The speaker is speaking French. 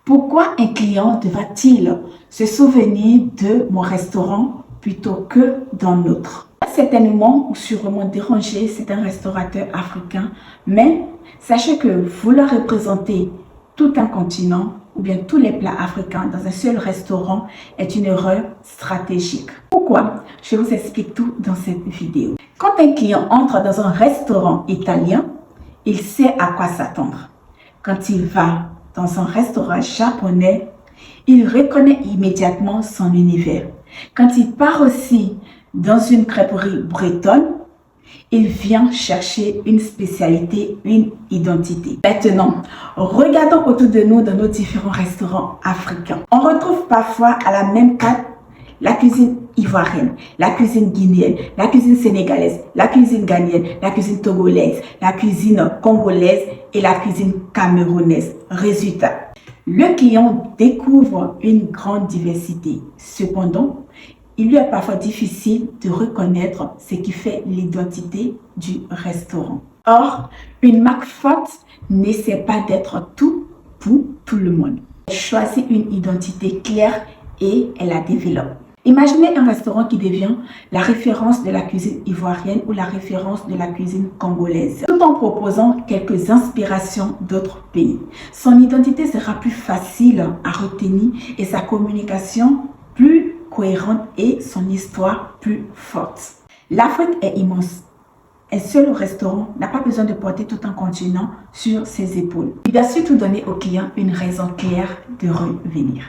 Pourquoi un client devra-t-il se souvenir de mon restaurant plutôt que d'un autre? Certainement ou sûrement dérangé, c'est un restaurateur africain, mais sachez que vouloir représenter tout un continent ou bien tous les plats africains dans un seul restaurant est une erreur stratégique. Pourquoi? Je vous explique tout dans cette vidéo. Quand un client entre dans un restaurant italien, il sait à quoi s'attendre. Quand il va dans un restaurant japonais, il reconnaît immédiatement son univers. Quand il part aussi dans une crêperie bretonne, il vient chercher une spécialité, une identité. Maintenant, regardons autour de nous dans nos différents restaurants africains. On retrouve parfois à la même carte la cuisine ivoirienne, la cuisine guinéenne, la cuisine sénégalaise, la cuisine ghanéenne, la cuisine togolaise, la cuisine congolaise et la cuisine camerounaise. Résultat, le client découvre une grande diversité. Cependant, il lui est parfois difficile de reconnaître ce qui fait l'identité du restaurant. Or, une marque forte n'essaie pas d'être tout pour tout le monde. Elle choisit une identité claire et elle la développe. Imaginez un restaurant qui devient la référence de la cuisine ivoirienne ou la référence de la cuisine congolaise, tout en proposant quelques inspirations d'autres pays. Son identité sera plus facile à retenir et sa communication plus cohérente et son histoire plus forte. L'Afrique est immense. Un seul restaurant n'a pas besoin de porter tout un continent sur ses épaules. Il doit surtout donner au client une raison claire de revenir.